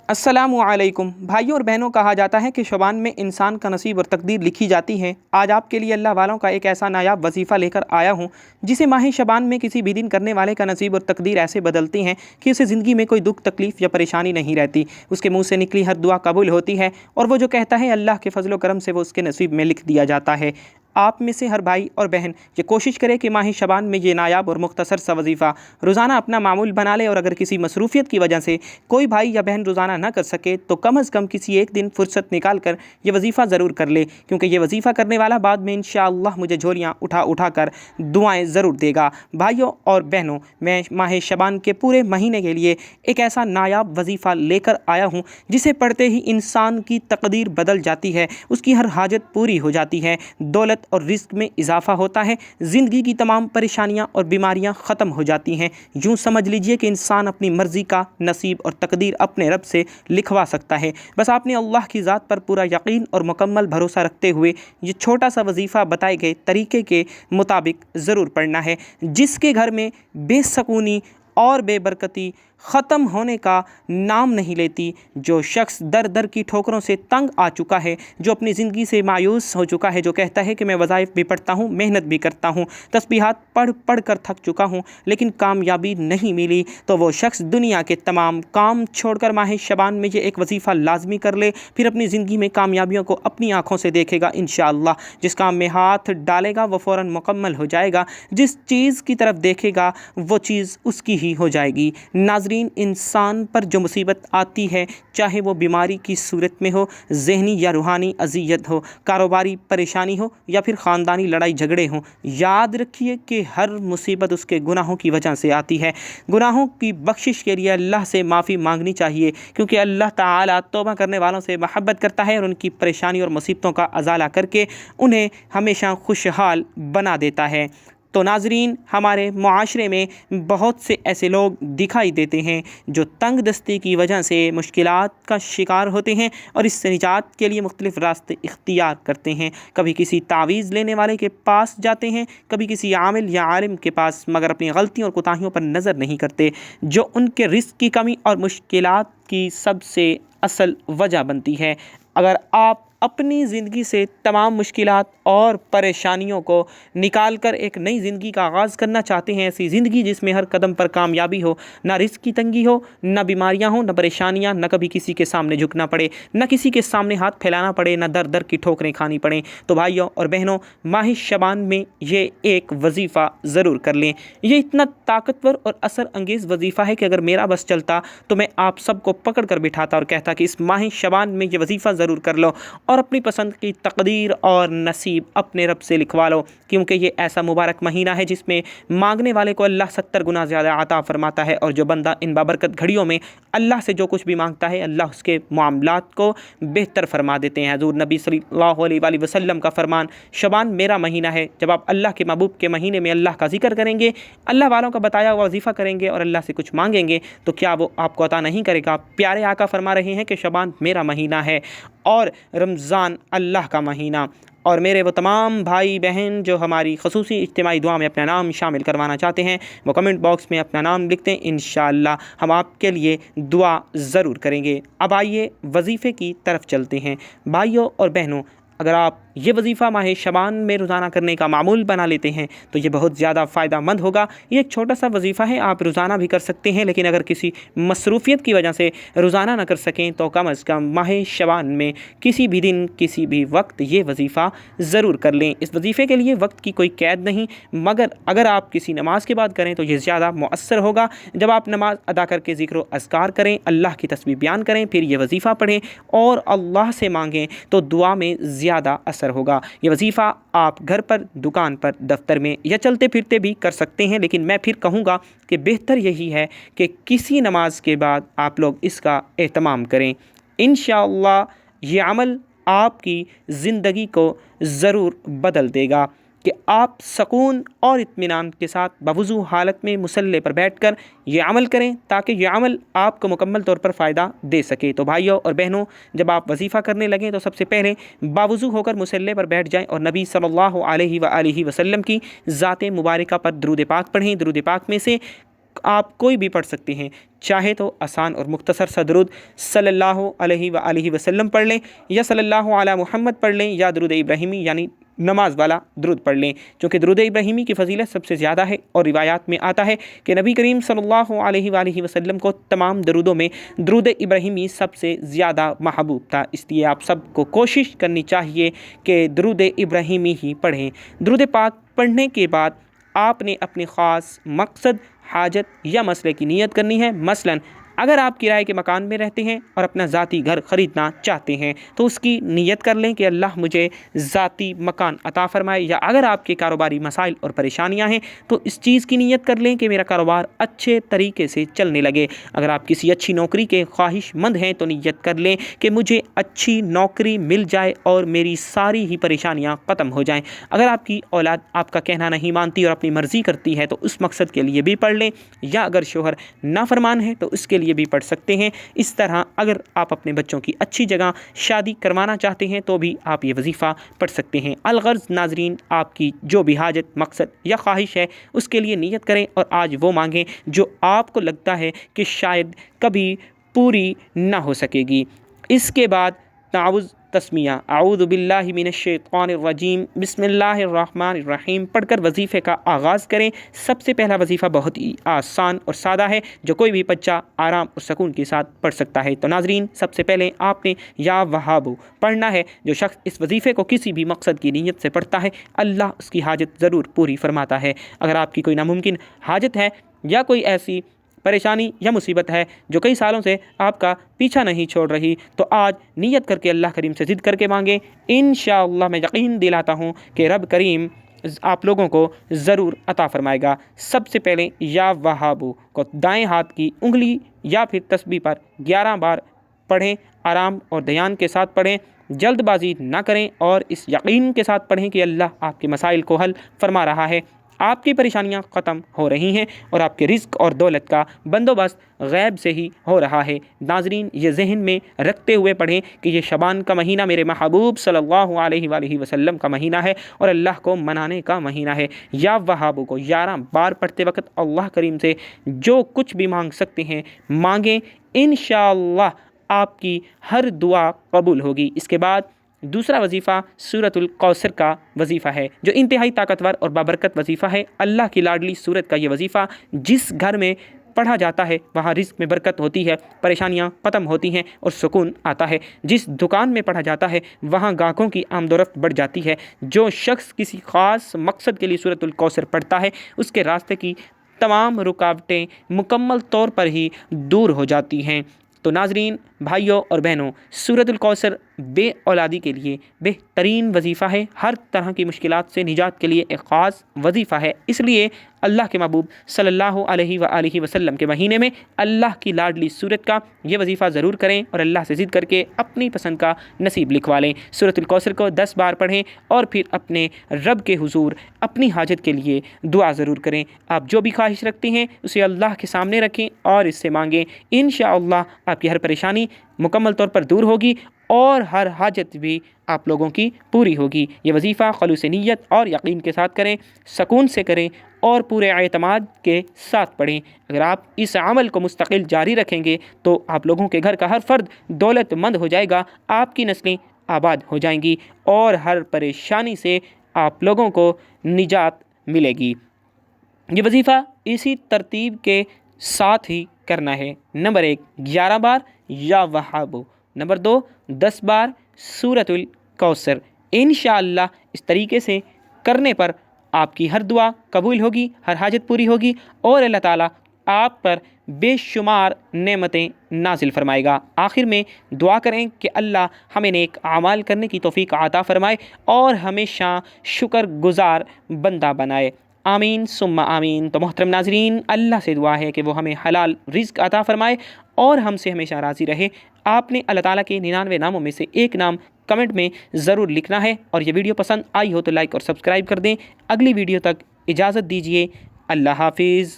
अस्सलामुअलैकुम भाइयों और बहनों, कहा जाता है कि शबान में इंसान का नसीब और तकदीर लिखी जाती है। आज आपके लिए अल्लाह वालों का एक ऐसा नायाब वजीफ़ा लेकर आया हूँ जिसे माह शबान में किसी भी दिन करने वाले का नसीब और तकदीर ऐसे बदलती हैं कि उसे ज़िंदगी में कोई दुख तकलीफ़ या परेशानी नहीं रहती। उसके मुँह से निकली हर दुआ कबूल होती है और वो जो कहता है अल्लाह के फजल व करम से वो उसके नसीब में लिख दिया जाता है। आप में से हर भाई और बहन ये कोशिश करे कि माह शबान में ये नायाब और मुख्तसर सा वजीफ़ा रोज़ाना अपना मामूल बना ले, और अगर किसी मसरूफ़ियत की वजह से कोई भाई या बहन रोज़ाना ना कर सके तो कम अज़ कम किसी एक दिन फ़ुर्सत निकाल कर ये वजीफ़ा ज़रूर कर ले, क्योंकि ये वजीफ़ा करने वाला बाद में इंशाअल्लाह मुझे झोलियाँ उठा उठा कर दुआएँ ज़रूर देगा। भाइयों और बहनों, मैं माह शबान के पूरे महीने के लिए एक ऐसा नायाब वजीफ़ा लेकर आया हूँ जिसे पढ़ते ही इंसान की तकदीर बदल जाती है, उसकी हर हाजत पूरी हो जाती है, दौलत और रिस्क में इजाफा होता है, ज़िंदगी की तमाम परेशानियां और बीमारियां ख़त्म हो जाती हैं। यूँ समझ लीजिए कि इंसान अपनी मर्ज़ी का नसीब और तकदीर अपने रब से लिखवा सकता है। बस आपने अल्लाह की ज़ात पर पूरा यकीन और मुकम्मल भरोसा रखते हुए ये छोटा सा वजीफ़ा बताए गए तरीके के मुताबिक ज़रूर पढ़ना है। जिसके घर में बेसकूनी और बेबरकती ख़त्म होने का नाम नहीं लेती, जो शख्स दर दर की ठोकरों से तंग आ चुका है, जो अपनी ज़िंदगी से मायूस हो चुका है, जो कहता है कि मैं वज़ाइफ भी पढ़ता हूँ, मेहनत भी करता हूँ, तस्बीहात पढ़ पढ़ कर थक चुका हूँ लेकिन कामयाबी नहीं मिली, तो वो शख्स दुनिया के तमाम काम छोड़कर माह शबान में ये एक वजीफ़ा लाजमी कर ले। फिर अपनी ज़िंदगी में कामयाबियों को अपनी आँखों से देखेगा इंशाअल्लाह। जिस काम में हाथ डालेगा वो फ़ौरन मुकम्मल हो जाएगा, जिस चीज़ की तरफ देखेगा वो चीज़ उसकी ही हो जाएगी। नाज़रीन, इंसान पर जो मुसीबत आती है, चाहे वो बीमारी की सूरत में हो, ज़हनी या रूहानी अज़ियत हो, कारोबारी परेशानी हो या फिर ख़ानदानी लड़ाई झगड़े हों, याद रखिए कि हर मुसीबत उसके गुनाहों की वजह से आती है। गुनाहों की बख्शिश के लिए अल्लाह से माफ़ी मांगनी चाहिए, क्योंकि अल्लाह ताला तौबा करने वालों से महब्बत करता है और उनकी परेशानी और मुसीबतों का अज़ाला करके उन्हें हमेशा खुशहाल बना देता है। तो नाज़रीन, हमारे मुआशरे में बहुत से ऐसे लोग दिखाई देते हैं जो तंग दस्ती की वजह से मुश्किलात का शिकार होते हैं और इससे निजात के लिए मुख्तलिफ़ रास्ते इख्तियार करते हैं। कभी किसी तावीज़ लेने वाले के पास जाते हैं, कभी किसी आमिल या आलिम के पास, मगर अपनी गलतियों और कोताहियों पर नज़र नहीं करते, जो उनके रिस्क की कमी और मुश्किलात की सबसे असल वजह बनती है। अगर आप अपनी ज़िंदगी से तमाम मुश्किलात और परेशानियों को निकाल कर एक नई ज़िंदगी का आगाज़ करना चाहते हैं, ऐसी ज़िंदगी जिसमें हर कदम पर कामयाबी हो, ना रिस्क की तंगी हो, ना बीमारियां हो, ना परेशानियां, ना कभी किसी के सामने झुकना पड़े, ना किसी के सामने हाथ फैलाना पड़े, ना दर दर की ठोकरें खानी पड़ें, तो भाइयों और बहनों, माह शबान में ये एक वजीफ़ा ज़रूर कर लें। ये इतना ताकतवर और असर अंगेज़ वजीफ़ा है कि अगर मेरा बस चलता तो मैं आप सबको पकड़ कर बिठाता और कहता कि इस माह शबान में ये वजीफ़ा ज़रूर कर लो और अपनी पसंद की तकदीर और नसीब अपने रब से लिखवा लो, क्योंकि ये ऐसा मुबारक महीना है जिसमें मांगने वाले को अल्लाह 70 गुना ज़्यादा अता फरमाता है, और जो बंदा इन बाबरकत घड़ियों में अल्लाह से जो कुछ भी मांगता है अल्लाह उसके मामलात को बेहतर फरमा देते हैं। हज़ूर नबी सल्लल्लाहु अलैहि वसल्लम का फरमान, शबान मेरा महीना है। जब आप अल्लाह के महबूब के महीने में अल्लाह का जिक्र करेंगे, अल्लाह वालों का बताया हुआ वजीफ़ा करेंगे और अल्लाह से कुछ मांगेंगे, तो क्या वो आपको अता नहीं करेगा? प्यारे आका फरमा रहे हैं कि शबान मेरा महीना है और रमज़ान अल्लाह का महीना। और मेरे वो तमाम भाई बहन जो हमारी खसूसी इज्तिमाई दुआ में अपना नाम शामिल करवाना चाहते हैं, वो कमेंट बॉक्स में अपना नाम लिखते हैं, इंशाअल्लाह हम आपके लिए दुआ ज़रूर करेंगे। अब आइए वजीफ़े की तरफ चलते हैं। भाइयों और बहनों, अगर आप ये वजीफ़ा माह शबान में रोज़ाना करने का मामूल बना लेते हैं तो ये बहुत ज़्यादा फ़ायदा मंद होगा। ये एक छोटा सा वजीफ़ा है, आप रोज़ाना भी कर सकते हैं, लेकिन अगर किसी मसरूफ़ियत की वजह से रोज़ाना ना कर सकें तो कम अज़ कम माह शबान में किसी भी दिन किसी भी वक्त ये वजीफ़ा ज़रूर कर लें। इस वजीफ़े के लिए वक्त की कोई कैद नहीं, मगर अगर आप किसी नमाज के बाद करें तो ये ज़्यादा मुअस्सर होगा। जब आप नमाज अदा करके ज़िक्र अज़कार करें, अल्लाह की तस्बीह बयान करें, फिर ये वजीफ़ा पढ़ें और अल्लाह से मांगें तो दुआ में ज़्यादा असर होगा। ये वजीफ़ा आप घर पर, दुकान पर, दफ्तर में या चलते फिरते भी कर सकते हैं, लेकिन मैं फिर कहूँगा कि बेहतर यही है कि किसी नमाज के बाद आप लोग इसका एहतमाम करें। इंशाअल्लाह ये अमल आपकी ज़िंदगी को ज़रूर बदल देगा कि आप सुकून और इत्मीनान के साथ बवुज़ू हालत में मुसल्ले पर बैठकर ये अमल करें, ताकि ये अमल आपको मुकम्मल तौर पर फ़ायदा दे सके। तो भाइयों और बहनों, जब आप वजीफ़ा करने लगें तो सबसे पहले बावुज़ू होकर मुसल्ले पर बैठ जाएं और नबी सल्लल्लाहु अलैहि वसल्लम की ज़ात मुबारका पर दुरूद पाक पढ़ें। दुरूद पाक में से آپ کوئی بھی پڑھ سکتے ہیں، چاہے تو آسان اور مختصر سا درود صلی اللہ علیہ وآلہ وسلم پڑھ لیں، یا صلی اللہ علی محمد پڑھ لیں، یا درود ابراہیمی یعنی نماز والا درود پڑھ لیں، چونکہ درود ابراہیمی کی فضیلت سب سے زیادہ ہے، اور روایات میں آتا ہے کہ نبی کریم صلی اللہ علیہ وآلہ وسلم کو تمام درودوں میں درود ابراہیمی سب سے زیادہ محبوب تھا، اس لیے آپ سب کو کوشش کرنی چاہیے کہ درود ابراہیمی ہی پڑھیں۔ درود پاک پڑھنے کے بعد آپ نے اپنے خاص مقصد، حاجت یا مسئلے کی نیت کرنی ہے۔ مثلاً اگر آپ کرائے کے مکان میں رہتے ہیں اور اپنا ذاتی گھر خریدنا چاہتے ہیں تو اس کی نیت کر لیں کہ اللہ مجھے ذاتی مکان عطا فرمائے، یا اگر آپ کے کاروباری مسائل اور پریشانیاں ہیں تو اس چیز کی نیت کر لیں کہ میرا کاروبار اچھے طریقے سے چلنے لگے۔ اگر آپ کسی اچھی نوکری کے خواہش مند ہیں تو نیت کر لیں کہ مجھے اچھی نوکری مل جائے اور میری ساری ہی پریشانیاں ختم ہو جائیں۔ اگر آپ کی اولاد آپ کا کہنا نہیں مانتی اور اپنی مرضی کرتی ہے تو اس مقصد کے لیے بھی پڑھ لیں، یا اگر شوہر نافرمان ہے تو اس کے لیے بھی پڑھ سکتے ہیں۔ اس طرح اگر آپ اپنے بچوں کی اچھی جگہ شادی کروانا چاہتے ہیں تو بھی آپ یہ وظیفہ پڑھ سکتے ہیں۔ الغرض ناظرین، آپ کی جو بھی حاجت، مقصد یا خواہش ہے اس کے لیے نیت کریں اور آج وہ مانگیں جو آپ کو لگتا ہے کہ شاید کبھی پوری نہ ہو سکے گی۔ اس کے بعد تعوذ تسمیہ اعوذ باللہ من الشیطان الرجیم بسم اللہ الرحمن الرحیم پڑھ کر وظیفے کا آغاز کریں۔ سب سے پہلا وظیفہ بہت ہی آسان اور سادہ ہے جو کوئی بھی بچہ آرام اور سکون کے ساتھ پڑھ سکتا ہے۔ تو ناظرین، سب سے پہلے آپ نے یا وہاب پڑھنا ہے۔ جو شخص اس وظیفے کو کسی بھی مقصد کی نیت سے پڑھتا ہے اللہ اس کی حاجت ضرور پوری فرماتا ہے۔ اگر آپ کی کوئی ناممکن حاجت ہے یا کوئی ایسی پریشانی یا مصیبت ہے جو کئی سالوں سے آپ کا پیچھا نہیں چھوڑ رہی تو آج نیت کر کے اللہ کریم سے ضد کر کے مانگیں۔ انشاءاللہ میں یقین دلاتا ہوں کہ رب کریم آپ لوگوں کو ضرور عطا فرمائے گا۔ سب سے پہلے یا وہابو کو دائیں ہاتھ کی انگلی یا پھر تسبیح پر 11 بار پڑھیں، آرام اور دھیان کے ساتھ پڑھیں، جلد بازی نہ کریں اور اس یقین کے ساتھ پڑھیں کہ اللہ آپ کے مسائل کو حل فرما رہا ہے، آپ کی پریشانیاں ختم ہو رہی ہیں اور آپ کے رزق اور دولت کا بندوبست غیب سے ہی ہو رہا ہے۔ ناظرین، یہ ذہن میں رکھتے ہوئے پڑھیں کہ یہ شعبان کا مہینہ میرے محبوب صلی اللہ علیہ وآلہ وسلم کا مہینہ ہے اور اللہ کو منانے کا مہینہ ہے۔ یا وہابو کو 11 بار پڑھتے وقت اللہ کریم سے جو کچھ بھی مانگ سکتے ہیں مانگیں، انشاءاللہ آپ کی ہر دعا قبول ہوگی۔ اس کے بعد دوسرا وظیفہ سورۃ الکوثر کا وظیفہ ہے جو انتہائی طاقتور اور بابرکت وظیفہ ہے۔ اللہ کی لاڈلی سورت کا یہ وظیفہ جس گھر میں پڑھا جاتا ہے وہاں رزق میں برکت ہوتی ہے، پریشانیاں ختم ہوتی ہیں اور سکون آتا ہے۔ جس دکان میں پڑھا جاتا ہے وہاں گاہکوں کی آمد و رفت بڑھ جاتی ہے۔ جو شخص کسی خاص مقصد کے لیے سورۃ الکوثر پڑھتا ہے اس کے راستے کی تمام رکاوٹیں مکمل طور پر ہی دور ہو جاتی ہیں۔ تو ناظرین، بھائیوں اور بہنوں، سورۃ الکوثر بے اولادی کے لیے بہترین وظیفہ ہے۔ ہر طرح کی مشکلات سے نجات کے لیے ایک خاص وظیفہ ہے۔ اس لیے اللہ کے محبوب صلی اللہ علیہ وآلہ وسلم کے مہینے میں اللہ کی لاڈلی سورت کا یہ وظیفہ ضرور کریں اور اللہ سے ضد کر کے اپنی پسند کا نصیب لکھوا لیں۔ سورۃ الکوثر کو 10 بار پڑھیں اور پھر اپنے رب کے حضور اپنی حاجت کے لیے دعا ضرور کریں۔ آپ جو بھی خواہش رکھتے ہیں اسے اللہ کے سامنے رکھیں اور اس سے مانگیں، انشاءاللہ آپ کی ہر پریشانی مکمل طور پر دور ہوگی اور ہر حاجت بھی آپ لوگوں کی پوری ہوگی۔ یہ وظیفہ خلوص نیت اور یقین کے ساتھ کریں، سکون سے کریں اور پورے اعتماد کے ساتھ پڑھیں۔ اگر آپ اس عمل کو مستقل جاری رکھیں گے تو آپ لوگوں کے گھر کا ہر فرد دولت مند ہو جائے گا، آپ کی نسلیں آباد ہو جائیں گی اور ہر پریشانی سے آپ لوگوں کو نجات ملے گی۔ یہ وظیفہ اسی ترتیب کے ساتھ ہی کرنا ہے۔ نمبر 1 11 بار یا وہابو، نمبر 2 10 بار سورۃ الکوثر۔ انشاءاللہ اس طریقے سے کرنے پر آپ کی ہر دعا قبول ہوگی، ہر حاجت پوری ہوگی اور اللہ تعالیٰ آپ پر بے شمار نعمتیں نازل فرمائے گا۔ آخر میں دعا کریں کہ اللہ ہمیں نیک اعمال کرنے کی توفیق عطا فرمائے اور ہمیشہ شکر گزار بندہ بنائے۔ آمین ثم آمین۔ تو محترم ناظرین، اللہ سے دعا ہے کہ وہ ہمیں حلال رزق عطا فرمائے اور ہم سے ہمیشہ راضی رہے۔ آپ نے اللہ تعالیٰ کے 99 ناموں میں سے ایک نام کمنٹ میں ضرور لکھنا ہے، اور یہ ویڈیو پسند آئی ہو تو لائک اور سبسکرائب کر دیں۔ اگلی ویڈیو تک اجازت دیجیے، اللہ حافظ۔